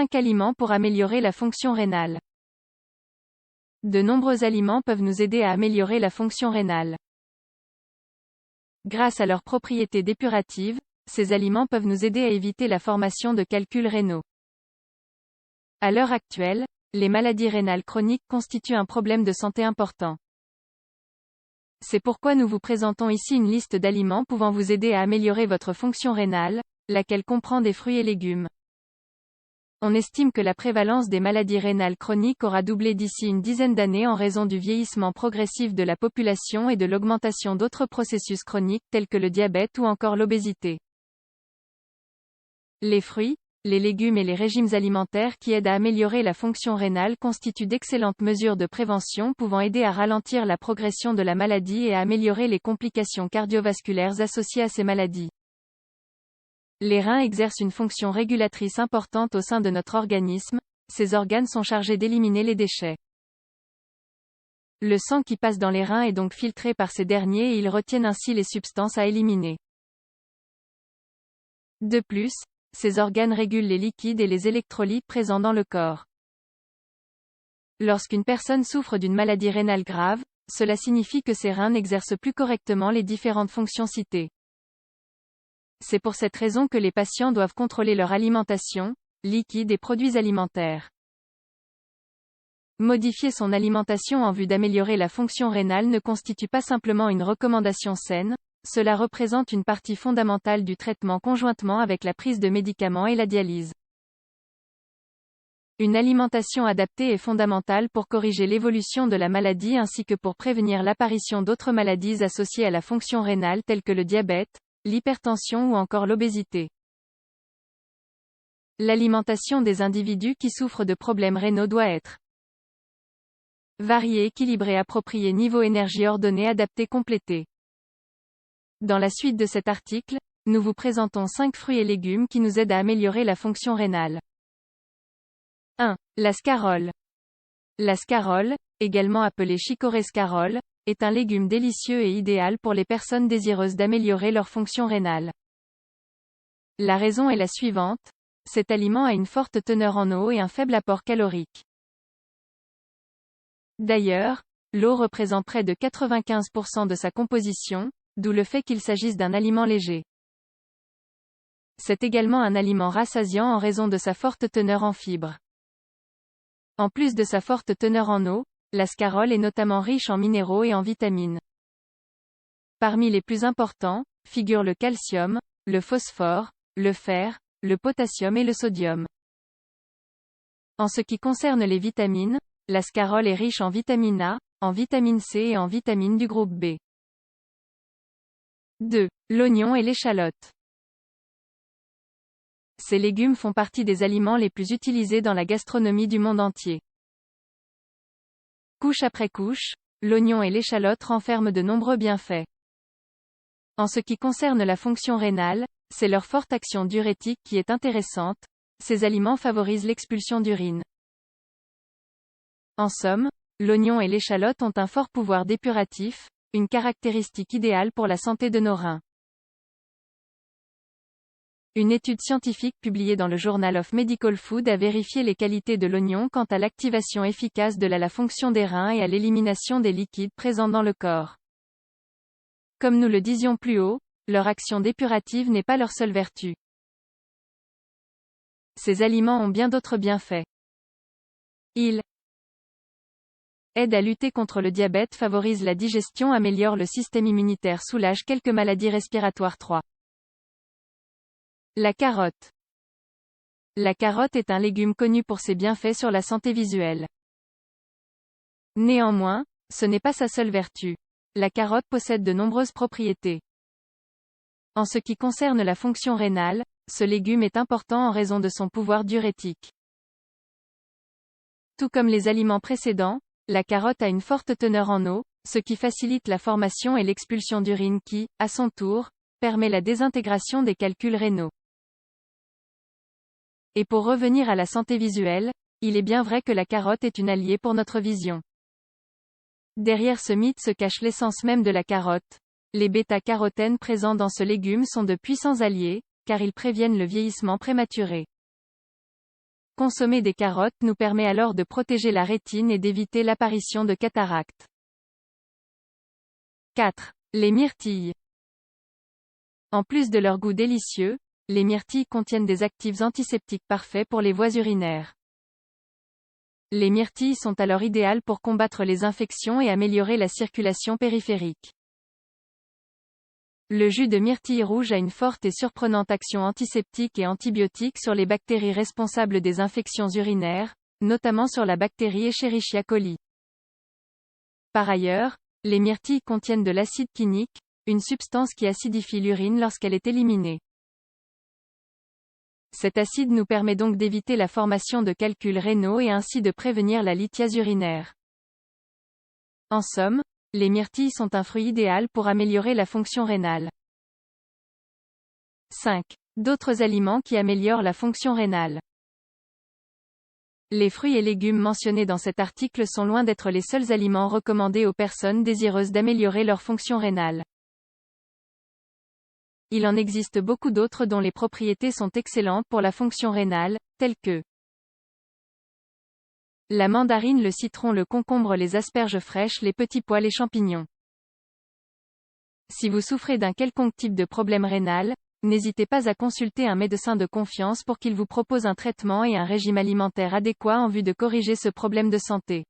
5 aliments pour améliorer la fonction rénale. De nombreux aliments peuvent nous aider à améliorer la fonction rénale. Grâce à leurs propriétés dépuratives, ces aliments peuvent nous aider à éviter la formation de calculs rénaux. À l'heure actuelle, les maladies rénales chroniques constituent un problème de santé important. C'est pourquoi nous vous présentons ici une liste d'aliments pouvant vous aider à améliorer votre fonction rénale, laquelle comprend des fruits et légumes. On estime que la prévalence des maladies rénales chroniques aura doublé d'ici une dizaine d'années en raison du vieillissement progressif de la population et de l'augmentation d'autres processus chroniques tels que le diabète ou encore l'obésité. Les fruits, les légumes et les régimes alimentaires qui aident à améliorer la fonction rénale constituent d'excellentes mesures de prévention pouvant aider à ralentir la progression de la maladie et à améliorer les complications cardiovasculaires associées à ces maladies. Les reins exercent une fonction régulatrice importante au sein de notre organisme, ces organes sont chargés d'éliminer les déchets. Le sang qui passe dans les reins est donc filtré par ces derniers et ils retiennent ainsi les substances à éliminer. De plus, ces organes régulent les liquides et les électrolytes présents dans le corps. Lorsqu'une personne souffre d'une maladie rénale grave, cela signifie que ses reins n'exercent plus correctement les différentes fonctions citées. C'est pour cette raison que les patients doivent contrôler leur alimentation, liquides et produits alimentaires. Modifier son alimentation en vue d'améliorer la fonction rénale ne constitue pas simplement une recommandation saine, cela représente une partie fondamentale du traitement conjointement avec la prise de médicaments et la dialyse. Une alimentation adaptée est fondamentale pour corriger l'évolution de la maladie ainsi que pour prévenir l'apparition d'autres maladies associées à la fonction rénale telles que le diabète, l'hypertension ou encore l'obésité. L'alimentation des individus qui souffrent de problèmes rénaux doit être variée, équilibrée, appropriée, niveau énergie ordonné, adapté, complété. Dans la suite de cet article, nous vous présentons 5 fruits et légumes qui nous aident à améliorer la fonction rénale. 1. La scarole. La scarole, également appelée chicorée scarole, est un légume délicieux et idéal pour les personnes désireuses d'améliorer leur fonction rénale. La raison est la suivante, cet aliment a une forte teneur en eau et un faible apport calorique. D'ailleurs, l'eau représente près de 95% de sa composition, d'où le fait qu'il s'agisse d'un aliment léger. C'est également un aliment rassasiant en raison de sa forte teneur en fibres. En plus de sa forte teneur en eau, la scarole est notamment riche en minéraux et en vitamines. Parmi les plus importants, figurent le calcium, le phosphore, le fer, le potassium et le sodium. En ce qui concerne les vitamines, la scarole est riche en vitamine A, en vitamine C et en vitamines du groupe B. 2. L'oignon et l'échalote. Ces légumes font partie des aliments les plus utilisés dans la gastronomie du monde entier. Couche après couche, l'oignon et l'échalote renferment de nombreux bienfaits. En ce qui concerne la fonction rénale, c'est leur forte action diurétique qui est intéressante, ces aliments favorisent l'expulsion d'urine. En somme, l'oignon et l'échalote ont un fort pouvoir dépuratif, une caractéristique idéale pour la santé de nos reins. Une étude scientifique publiée dans le Journal of Medical Food a vérifié les qualités de l'oignon quant à l'activation efficace de la fonction des reins et à l'élimination des liquides présents dans le corps. Comme nous le disions plus haut, leur action dépurative n'est pas leur seule vertu. Ces aliments ont bien d'autres bienfaits. Ils aident à lutter contre le diabète, favorisent la digestion, améliorent le système immunitaire, soulagent quelques maladies respiratoires. 3. La carotte. La carotte est un légume connu pour ses bienfaits sur la santé visuelle. Néanmoins, ce n'est pas sa seule vertu. La carotte possède de nombreuses propriétés. En ce qui concerne la fonction rénale, ce légume est important en raison de son pouvoir diurétique. Tout comme les aliments précédents, la carotte a une forte teneur en eau, ce qui facilite la formation et l'expulsion d'urine qui, à son tour, permet la désintégration des calculs rénaux. Et pour revenir à la santé visuelle, il est bien vrai que la carotte est une alliée pour notre vision. Derrière ce mythe se cache l'essence même de la carotte. Les bêta-carotènes présents dans ce légume sont de puissants alliés, car ils préviennent le vieillissement prématuré. Consommer des carottes nous permet alors de protéger la rétine et d'éviter l'apparition de cataractes. 4. Les myrtilles. En plus de leur goût délicieux, les myrtilles contiennent des actifs antiseptiques parfaits pour les voies urinaires. Les myrtilles sont alors idéales pour combattre les infections et améliorer la circulation périphérique. Le jus de myrtille rouge a une forte et surprenante action antiseptique et antibiotique sur les bactéries responsables des infections urinaires, notamment sur la bactérie Escherichia coli. Par ailleurs, les myrtilles contiennent de l'acide quinique, une substance qui acidifie l'urine lorsqu'elle est éliminée. Cet acide nous permet donc d'éviter la formation de calculs rénaux et ainsi de prévenir la lithiase urinaire. En somme, les myrtilles sont un fruit idéal pour améliorer la fonction rénale. 5. D'autres aliments qui améliorent la fonction rénale. Les fruits et légumes mentionnés dans cet article sont loin d'être les seuls aliments recommandés aux personnes désireuses d'améliorer leur fonction rénale. Il en existe beaucoup d'autres dont les propriétés sont excellentes pour la fonction rénale, telles que la mandarine, le citron, le concombre, les asperges fraîches, les petits pois, les champignons. Si vous souffrez d'un quelconque type de problème rénal, n'hésitez pas à consulter un médecin de confiance pour qu'il vous propose un traitement et un régime alimentaire adéquat en vue de corriger ce problème de santé.